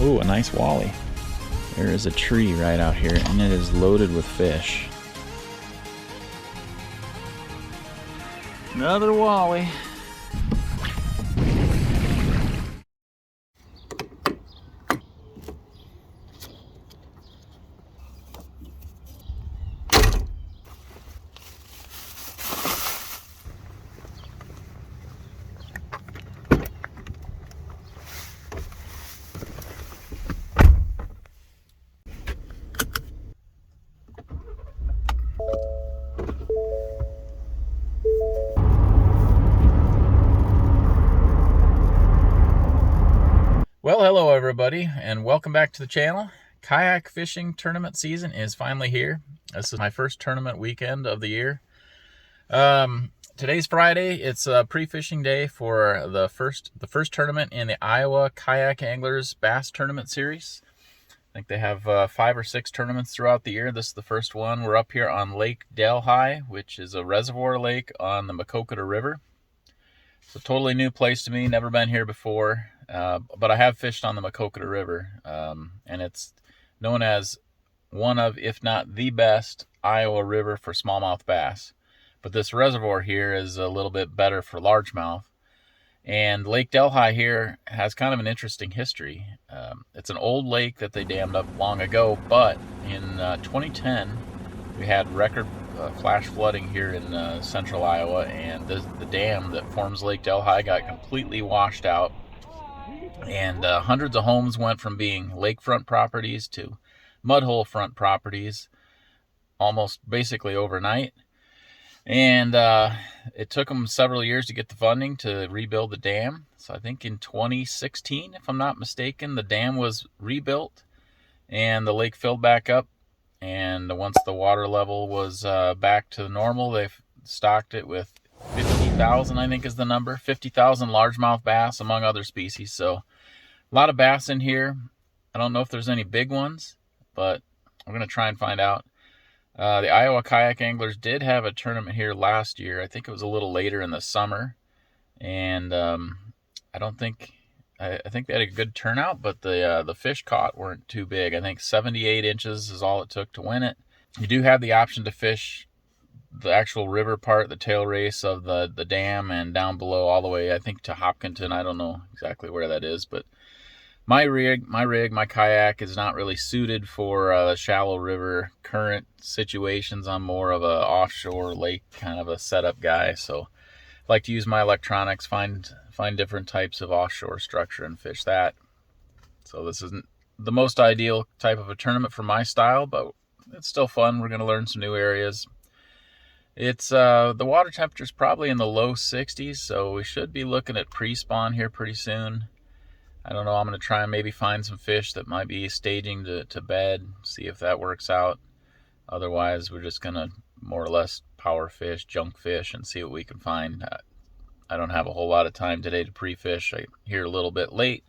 Ooh, a nice walleye. There is a tree right out here, and it is loaded with fish. Another walleye. Well, hello everybody, and welcome back to the channel. Kayak fishing tournament season is finally here. This is my first tournament weekend of the year. Today's Friday. It's a pre-fishing day for the first tournament in the Iowa Kayak Anglers Bass Tournament Series. I think they have 5 or 6 tournaments throughout the year. This is the first one. We're up here on Lake Delhi, which is a reservoir lake on the Maquoketa River. It's a totally new place to me, never been here before, but I have fished on the Maquoketa River, and it's known as one of, if not the best, Iowa river for smallmouth bass. But this reservoir here is a little bit better for largemouth. And Lake Delhi here has kind of an interesting history. It's an old lake that they dammed up long ago, but in 2010, we had record flash flooding here in central Iowa, and the dam that forms Lake Delhi got completely washed out, and hundreds of homes went from being lakefront properties to mudhole front properties almost basically overnight. And it took them several years to get the funding to rebuild the dam. So I think in 2016, if I'm not mistaken, the dam was rebuilt and the lake filled back up. And once the water level was back to normal, they've stocked it with 50,000, I think is the number, 50,000 largemouth bass among other species. So a lot of bass in here. I don't know if there's any big ones, but we're going to try and find out. The Iowa Kayak Anglers did have a tournament here last year. I think it was a little later in the summer. And I think they had a good turnout, but the fish caught weren't too big. I think 78 inches is all it took to win it. You do have the option to fish the actual river part, the tail race of the dam, and down below all the way, I think, to Hopkinton. I don't know exactly where that is, but my kayak is not really suited for shallow river current situations. I'm more of a offshore lake kind of a setup guy, so I like to use my electronics, find different types of offshore structure and fish that. So this isn't the most ideal type of a tournament for my style, but it's still fun. We're going to learn some new areas. It's the water temperature is probably in the low 60s, so we should be looking at pre-spawn here pretty soon. I don't know, I'm going to try and maybe find some fish that might be staging to bed, see if that works out. Otherwise, we're just going to more or less power fish, junk fish, and see what we can find. I don't have a whole lot of time today to pre-fish. I'm here a little bit late.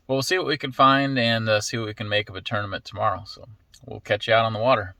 But we'll see what we can find and see what we can make of a tournament tomorrow. So we'll catch you out on the water.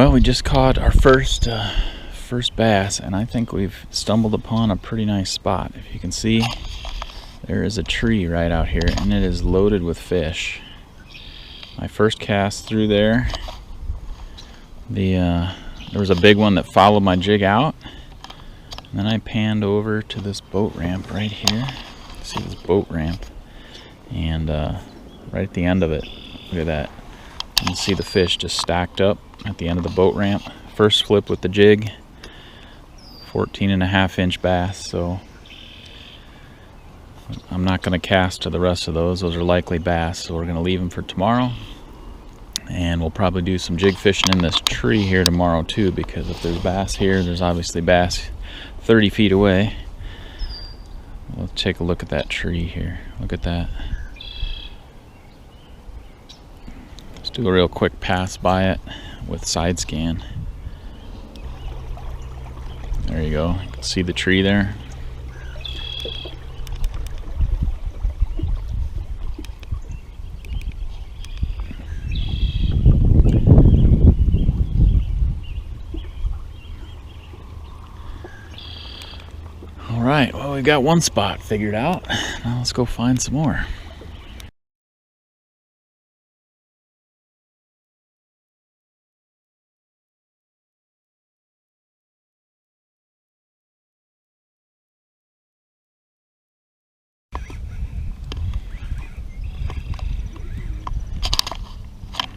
Well, we just caught our first bass, and I think we've stumbled upon a pretty nice spot. If you can see, there is a tree right out here, and it is loaded with fish. My first cast through there, there was a big one that followed my jig out, and then I panned over to this boat ramp right here. See this boat ramp, and right at the end of it, look at that. You can see the fish just stacked up at the end of the boat ramp. First flip with the jig, 14.5-inch bass. So I'm not going to cast to the rest of those. Those are likely bass, so we're going to leave them for tomorrow. And we'll probably do some jig fishing in this tree here tomorrow too, because if there's bass here, there's obviously bass 30 feet away. Let's take a look at that tree here. Look at that. Let's do a real quick pass by it with side scan. There you go. You can see the tree there. All right, well, we got one spot figured out. Now let's go find some more.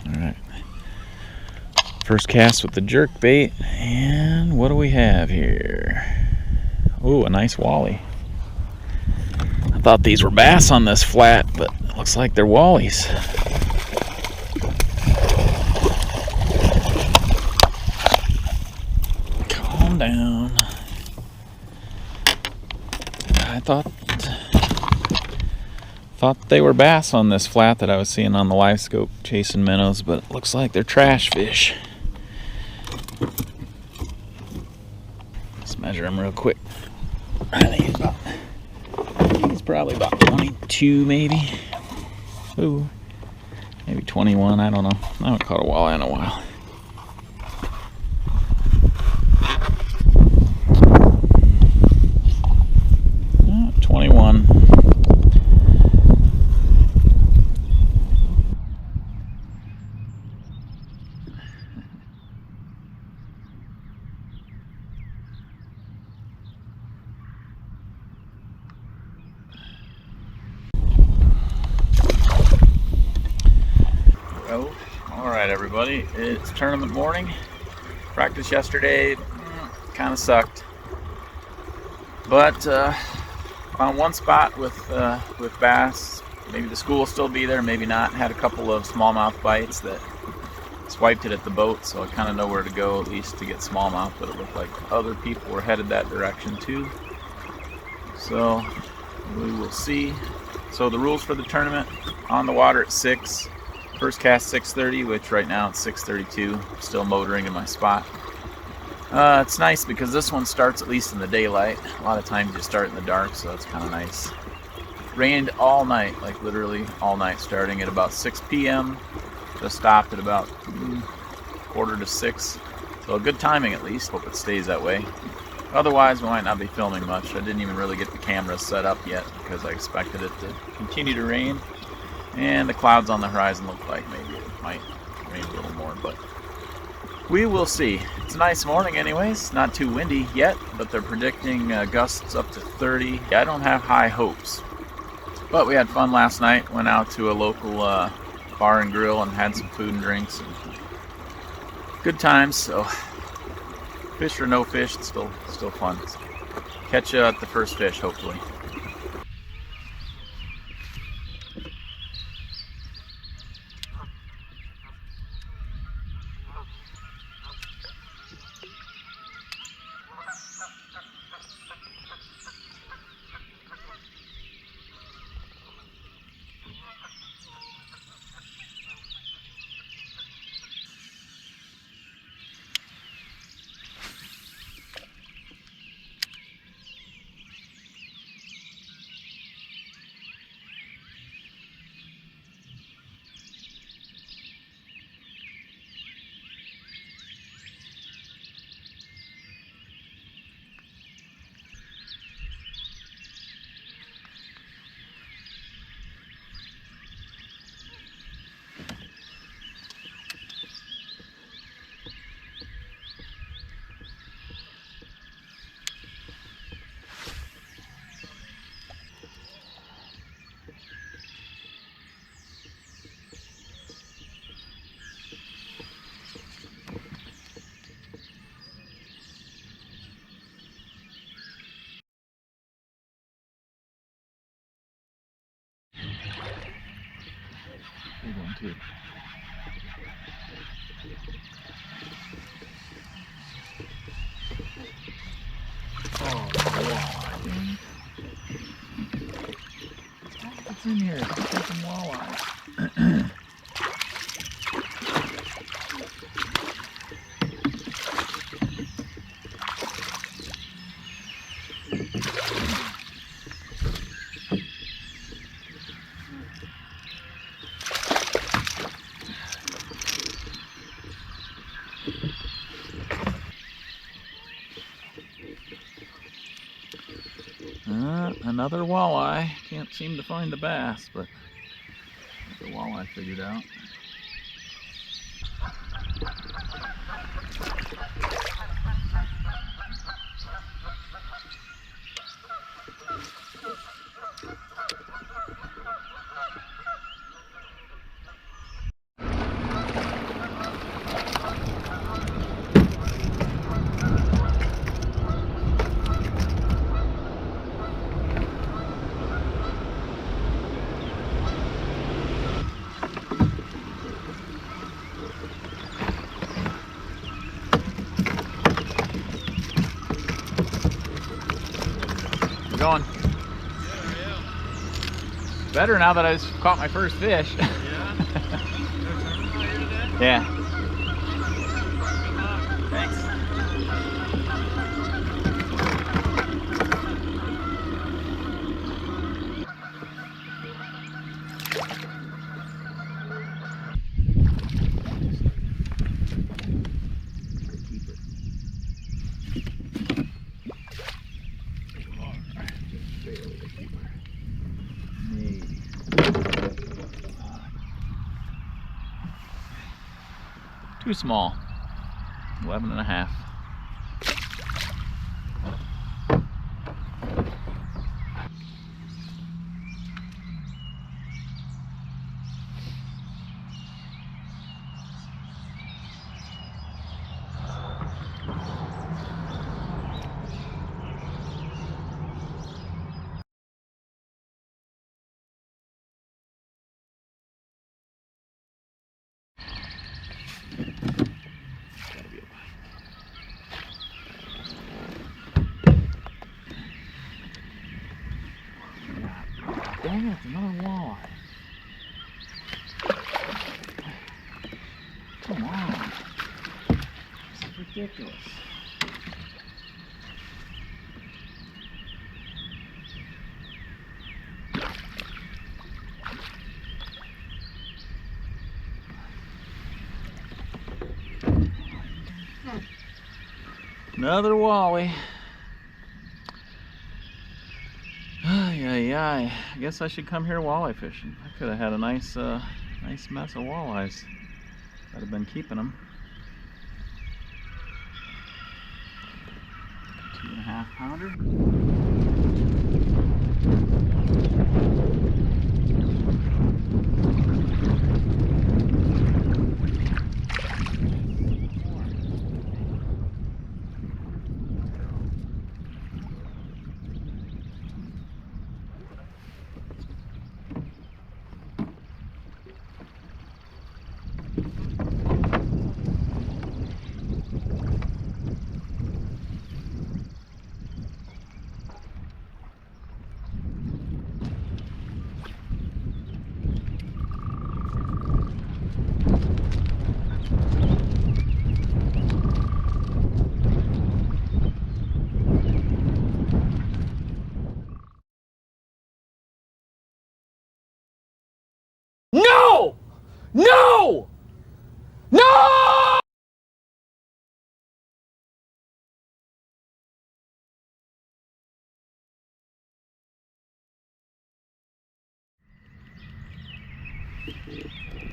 Alright, first cast with the jerk bait, and what do we have here? Ooh, a nice walleye. I thought these were bass on this flat, but it looks like they're wallies. Calm down. I thought they were bass on this flat that I was seeing on the live scope chasing minnows, but it looks like they're trash fish. Let's measure them real quick. I think he's probably about 22 maybe. Ooh, maybe 21, I don't know. I haven't caught a walleye in a while. 21. Oh, all right, everybody. It's tournament morning. Practice yesterday kind of sucked, but found one spot with bass. Maybe the school will still be there, maybe not. Had a couple of smallmouth bites that swiped it at the boat, so I kind of know where to go at least to get smallmouth. But it looked like other people were headed that direction too. So we will see. So the rules for the tournament: on the water at 6. First cast 6:30, which right now it's 6:32. Still motoring in my spot. It's nice because this one starts at least in the daylight. A lot of times you start in the dark, so it's kind of nice. Rained all night, like literally all night, starting at about 6 p.m. Just stopped at about 5:45. So good timing at least. Hope it stays that way. Otherwise, we might not be filming much. I didn't even really get the camera set up yet because I expected it to continue to rain. And the clouds on the horizon look like maybe it might rain a little more, but we will see. It's a nice morning anyways, not too windy yet, but they're predicting gusts up to 30. I don't have high hopes, but we had fun last night. Went out to a local bar and grill and had some food and drinks. And good times, so fish or no fish, it's still fun. Catch you at the first fish, hopefully. one too. Oh, walleye. What's in here? It's taking walleye. Another walleye. Can't seem to find the bass, but the walleye figured out. Going. Better now that I just caught my first fish. Yeah? Yeah. Thanks. Too small. 11 and a half. Dang it, it's another walleye. Come on. This is ridiculous. Another walleye. I guess I should come here walleye fishing. I could have had a nice nice mess of walleyes. I'd have been keeping them. 2.5 pounder. No! No! No!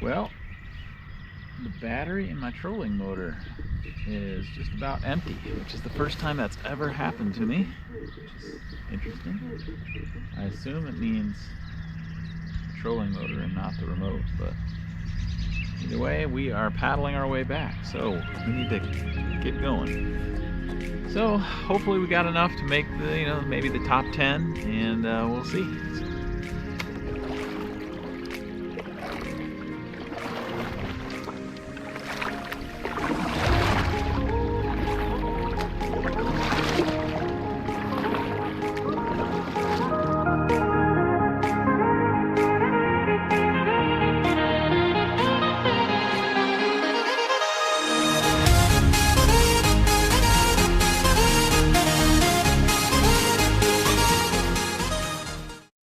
Well, the battery in my trolling motor is just about empty, which is the first time that's ever happened to me, which is interesting. I assume it means the trolling motor and not the remote, but either way, we are paddling our way back, so we need to get going. So hopefully we got enough to make the, maybe the top 10, and we'll see.